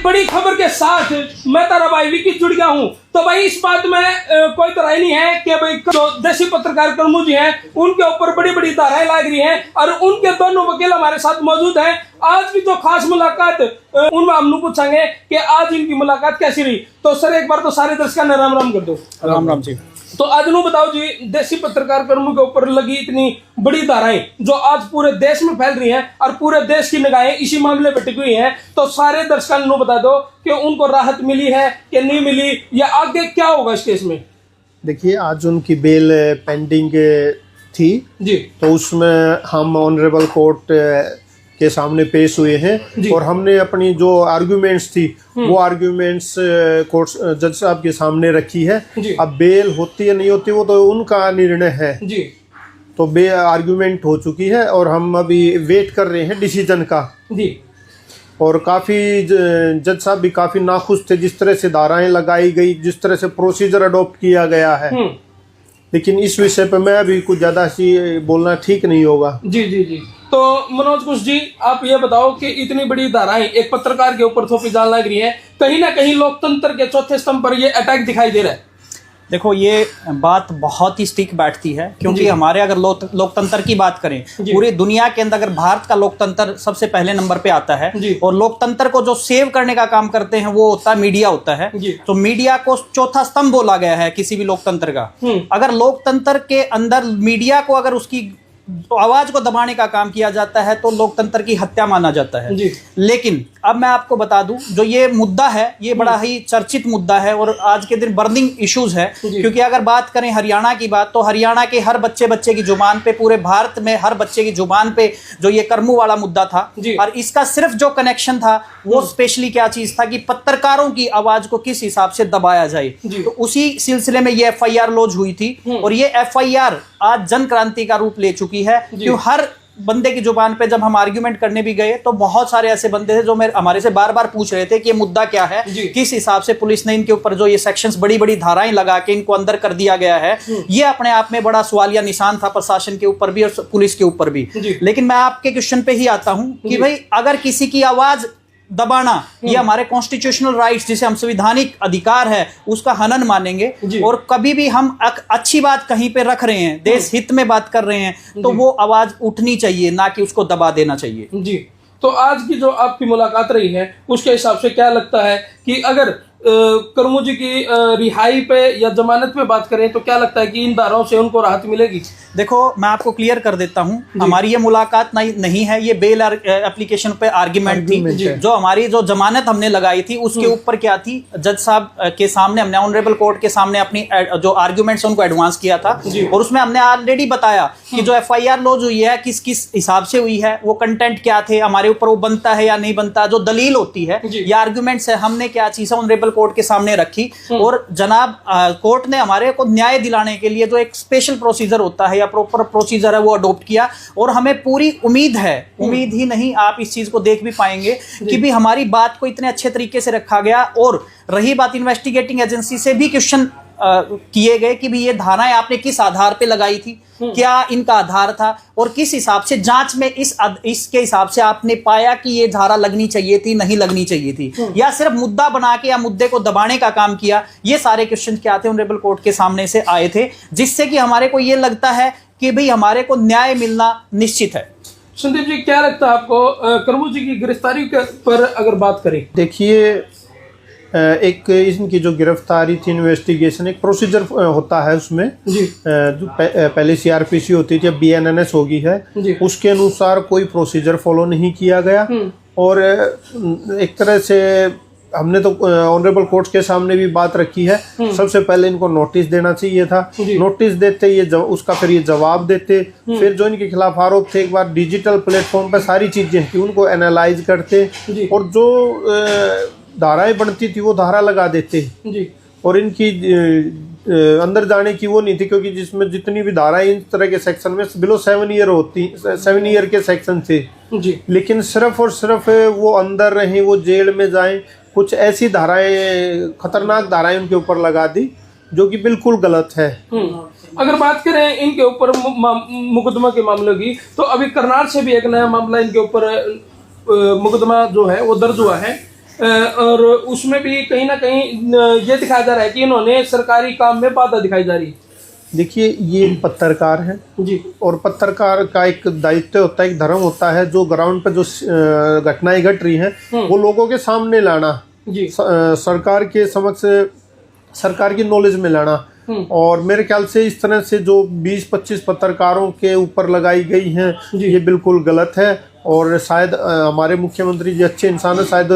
बड़ी खबर के साथ मैं तारा भाई विकी जुड़ गया हूं। तो भाई इस बात में कोई तरह नहीं है कि भाई जो देशी पत्रकार कर्मू जी हैं उनके ऊपर बड़ी बड़ी धाराएं लाग रही हैं और उनके दोनों वकील हमारे साथ मौजूद हैं। आज की जो खास मुलाकात उनमें हम पूछेंगे कि आज इनकी मुलाकात कैसी रही। तो सर एक बार तो सारे दर्शकों ने राम राम कर दो। राम राम जी। तो आज नू बताओ जी, देशी पत्रकार कर्मों के ऊपर लगी इतनी बड़ी धाराएं जो आज पूरे देश में फैल रही हैं और पूरे देश की निगाहें इसी मामले पर टिकी हुई हैं, तो सारे दर्शकों नू बता दो कि उनको राहत मिली है कि नहीं मिली या आगे क्या होगा इस केस में। देखिए, आज उनकी बेल पेंडिंग थी जी, तो उसमें हम ऑनरेबल कोर्ट के सामने पेश हुए हैं और हमने अपनी जो आर्ग्यूमेंट्स थी वो आर्ग्यूमेंट्स कोर्ट जज साहब के सामने रखी है। अब बेल होती है नहीं होती वो तो उनका निर्णय है जी। तो आर्ग्यूमेंट हो चुकी है और हम अभी वेट कर रहे हैं डिसीजन का जी। और काफ़ी जज साहब भी काफ़ी नाखुश थे जिस तरह से धाराएं लगाई गई, जिस तरह से प्रोसीजर अडॉप्ट किया गया है। लेकिन इस विषय पर मैं अभी कुछ ज़्यादा सी बोलना ठीक नहीं होगा। जी जी जी। तो मनोज कुश जी, आप ये बताओ कि इतनी बड़ी धाराएं एक पत्रकार के ऊपर थोपी जान लग रही है, कहीं ना कहीं लोकतंत्र के चौथे स्तंभ पर ये अटैक दिखाई दे रहा है। देखो, ये बात बहुत ही स्टिक बैठती है क्योंकि हमारे अगर लोकतंत्र की बात करें, पूरी दुनिया के अंदर अगर भारत का लोकतंत्र सबसे पहले नंबर पे आता है और लोकतंत्र को जो सेव करने का काम करते हैं वो होता है मीडिया होता है। तो मीडिया को चौथा स्तंभ बोला गया है किसी भी लोकतंत्र का। अगर लोकतंत्र के अंदर मीडिया को अगर उसकी आवाज को दबाने का काम किया जाता है तो लोकतंत्र की हत्या माना जाता है। लेकिन अब मैं आपको बता दूं, जो ये मुद्दा है ये बड़ा ही चर्चित मुद्दा है और आज के दिन बर्निंग इश्यूज है। क्योंकि अगर बात करें हरियाणा की बात, तो हरियाणा के हर बच्चे की जुबान पे, पूरे भारत में हर बच्चे की जुबान पे जो ये कर्मू वाला मुद्दा था और इसका सिर्फ जो कनेक्शन था वो स्पेशली क्या चीज था कि पत्रकारों की आवाज को किस हिसाब से दबाया जाए। तो उसी सिलसिले में ये FIR लॉन्च हुई थी और ये FIR आज जन क्रांति का रूप ले चुकी है। क्यों हर बंदे की जुबान पे जब हम आर्ग्यूमेंट करने भी गए तो बहुत सारे ऐसे बंदे थे जो हमारे से बार बार पूछ रहे थे कि ये मुद्दा क्या है, किस हिसाब से पुलिस ने इनके ऊपर जो ये सेक्शंस बड़ी बड़ी धाराएं लगा के इनको अंदर कर दिया गया है। ये अपने आप में बड़ा सवालिया निशान था प्रशासन के ऊपर भी और पुलिस के ऊपर भी। लेकिन मैं आपके क्वेश्चन पे ही आता हूं कि भाई अगर किसी की आवाज दबाना ये हमारे कॉन्स्टिट्यूशनल राइट्स जिसे हम संवैधानिक अधिकार है उसका हनन मानेंगे और कभी भी हम अच्छी बात कहीं पे रख रहे हैं, देश हित में बात कर रहे हैं तो वो आवाज उठनी चाहिए, ना कि उसको दबा देना चाहिए। जी। तो आज की जो आपकी मुलाकात रही है उसके हिसाब से क्या लगता है कि अगर कर्मू जी की रिहाई पे या जमानत पे बात करें तो क्या लगता है कि इन धाराओं से उनको राहत मिलेगी? देखो, मैं आपको क्लियर कर देता हूं, हमारी ये मुलाकात नहीं है, ये बेल एप्लीकेशन पे आर्ग्यूमेंट थी। जो हमारी जो जमानत हमने लगाई थी उसके ऊपर क्या थी, जज साहब के सामने हमने ऑनरेबल कोर्ट के सामने अपनी जो आर्ग्यूमेंट्स उनको एडवांस किया था और उसमें हमने ऑलरेडी बताया कि जो FIR लॉन्च हुई है किस किस हिसाब से हुई है, वो कंटेंट क्या थे, हमारे ऊपर वो बनता है या नहीं बनता, जो दलील होती है या आर्ग्यूमेंट्स है, हमने क्या चीज है ऑनरेबल कोर्ट के सामने रखी। और जनाब कोर्ट ने हमारे को न्याय दिलाने के लिए जो एक स्पेशल प्रोसीजर होता है या प्रॉपर प्रोसीजर है वो अडॉप्ट किया और हमें पूरी उम्मीद है, उम्मीद ही नहीं आप इस चीज को देख भी पाएंगे कि भी हमारी बात को इतने अच्छे तरीके से रखा गया। और रही बात इन्वेस्टिगेटिंग एजेंसी से भी क्वेश्चन किए गए कि भी ये धाराएं आपने किस आधार पे लगाई थी, क्या इनका आधार था और किस हिसाब से जांच में इसके हिसाब से आपने पाया कि ये धारा लगनी चाहिए थी, नहीं लगनी चाहिए थी, या सिर्फ मुद्दा बना के या मुद्दे को दबाने का काम किया। ये सारे क्वेश्चन क्या थे ऑनरेबल कोर्ट के सामने से आए थे, जिससे कि हमारे को ये लगता है कि भाई हमारे को न्याय मिलना निश्चित है। संदीप जी, क्या लगता है आपको कर्मू जी की गिरफ्तारी पर अगर बात करें? देखिए, एक इनकी जो गिरफ्तारी थी, इन्वेस्टिगेशन एक प्रोसीजर होता है उसमें जो पहले CRPC होती थी, अब BNNS होगी है, उसके अनुसार कोई प्रोसीजर फॉलो नहीं किया गया और एक तरह से हमने तो ऑनरेबल कोर्ट के सामने भी बात रखी है। सबसे पहले इनको नोटिस देना चाहिए था, नोटिस देते ये उसका फिर ये जवाब देते, फिर जो इनके खिलाफ आरोप थे एक बार डिजिटल प्लेटफॉर्म पर सारी चीजें थी उनको एनालाइज करते और जो धाराएं बनती थी वो धारा लगा देते और इनकी अंदर जाने की वो नहीं थी, क्योंकि जिसमें जितनी भी धाराएं इस तरह के सेक्शन में बिलो 7 ईयर होती, 7 ईयर के सेक्शन थे। लेकिन सिर्फ और सिर्फ वो अंदर रहें, वो जेल में जाएं, कुछ ऐसी धाराएं, खतरनाक धाराएं उनके ऊपर लगा दी जो कि बिल्कुल गलत है। अगर बात करें इनके ऊपर मुकदमा के मामले की, तो अभी करनाल से भी एक नया मामला इनके ऊपर मुकदमा जो है वो दर्ज हुआ है। और उसमें भी कहीं ना कहीं ये दिखाया जा रहा है कि इन्होंने सरकारी काम में बाधा दिखाई जा रही है। देखिए, ये पत्रकार है जी, और पत्रकार का एक दायित्व होता है, एक धर्म होता है, जो ग्राउंड पे जो घटनाएं घट रही हैं वो लोगों के सामने लाना, जी, सरकार के समक्ष, सरकार की नॉलेज में लाना। और मेरे ख्याल से इस तरह से जो 20-25 पत्रकारों के ऊपर लगाई गई हैं, ये बिल्कुल गलत है। और शायद हमारे मुख्यमंत्री जी अच्छे इंसान है, शायद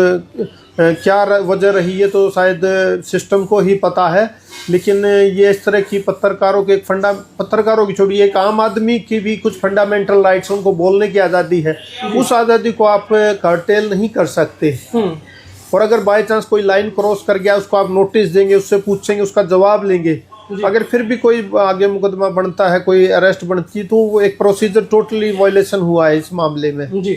क्या वजह रही है तो शायद सिस्टम को ही पता है, लेकिन ये इस तरह की पत्रकारों के पत्रकारों की छोड़िए, एक आम आदमी की भी कुछ फंडामेंटल राइट्स, उनको बोलने की आज़ादी है, उस आज़ादी को आप कर्टेल नहीं कर सकते। और अगर बाय चांस कोई लाइन क्रॉस कर गया, उसको आप नोटिस देंगे, उससे पूछेंगे, उसका जवाब लेंगे। अगर फिर भी कोई आगे मुकदमा बनता है, कोई अरेस्ट बनती है, तो वो एक प्रोसीजर टोटली वायलेशन हुआ है इस मामले में। जी।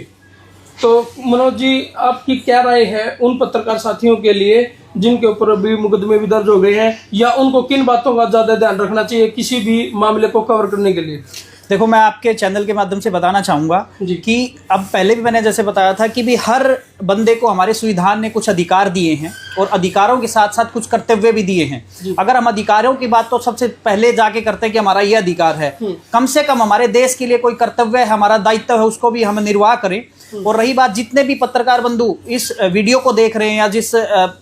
तो मनोज जी, आपकी क्या राय है उन पत्रकार साथियों के लिए जिनके ऊपर अभी मुकदमे भी दर्ज हो गए हैं, या उनको किन बातों का ज्यादा ध्यान रखना चाहिए किसी भी मामले को कवर करने के लिए? देखो, मैं आपके चैनल के माध्यम से बताना चाहूँगा कि अब पहले भी मैंने जैसे बताया था कि भी हर बंदे को हमारे संविधान ने कुछ अधिकार दिए हैं और अधिकारों के साथ साथ कुछ कर्तव्य भी दिए हैं। अगर हम अधिकारों की बात तो सबसे पहले जाके करते हैं कि हमारा ये अधिकार है, कम से कम हमारे देश के लिए कोई कर्तव्य है, हमारा दायित्व है, उसको भी हम निर्वाह करें। और रही बात, जितने भी पत्रकार बंधु इस वीडियो को देख रहे हैं या जिस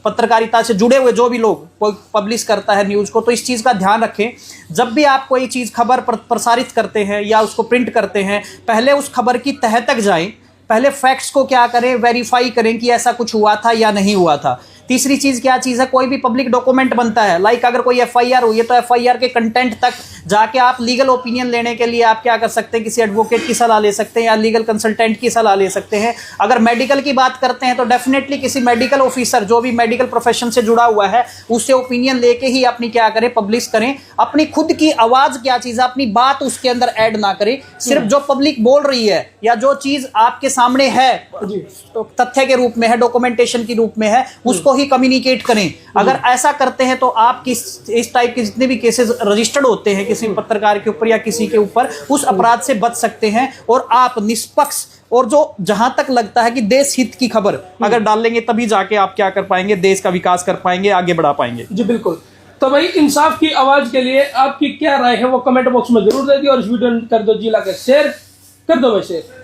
पत्रकारिता से जुड़े हुए जो भी लोग कोई पब्लिश करता है न्यूज़ को, तो इस चीज़ का ध्यान रखें। जब भी आप कोई चीज़ खबर प्रसारित करते हैं या उसको प्रिंट करते हैं, पहले उस खबर की तह तक जाएं, पहले फैक्ट्स को क्या करें, वेरीफाई करें कि ऐसा कुछ हुआ था या नहीं हुआ था। तीसरी चीज़ क्या चीज़ है, कोई भी पब्लिक डॉक्यूमेंट बनता है, लाइक अगर कोई एफआईआर हुई है तो एफआईआर के कंटेंट तक जाके आप लीगल ओपिनियन लेने के लिए आप क्या कर सकते हैं, किसी एडवोकेट की सलाह ले सकते हैं या लीगल कंसल्टेंट की सलाह ले सकते हैं। अगर मेडिकल की बात करते हैं तो डेफिनेटली किसी मेडिकल ऑफिसर जो भी मेडिकल प्रोफेशन से जुड़ा हुआ है उससे ओपिनियन लेके ही अपनी क्या करें, पब्लिश करें। अपनी खुद की आवाज़ क्या चीज़ है, अपनी बात उसके अंदर ऐड ना करें। सिर्फ जो पब्लिक बोल रही है या जो चीज़ आपके सामने है, तो तथ्य के रूप में है, डॉक्यूमेंटेशन के रूप में है, उसको ही कम्युनिकेट करें। अगर ऐसा करते हैं तो आप इस टाइप के जितने भी केसेस रजिस्टर्ड होते हैं किसी पत्रकार के ऊपर या किसी के ऊपर, उस अपराध से बच सकते हैं। और आप निष्पक्ष और जो जहां तक लगता है कि देश हित की खबर अगर डाल लेंगे, तभी जाके आप क्या कर पाएंगे, देश का विकास कर पाएंगे, आगे बढ़ा पाएंगे। जी बिल्कुल। तो भाई, इंसाफ की आवाज के लिए आपकी क्या राय है वो कमेंट बॉक्स में जरूर दे दी और इस वीडियो कर दो जी, लाके शेयर कर दो भाई, शेयर।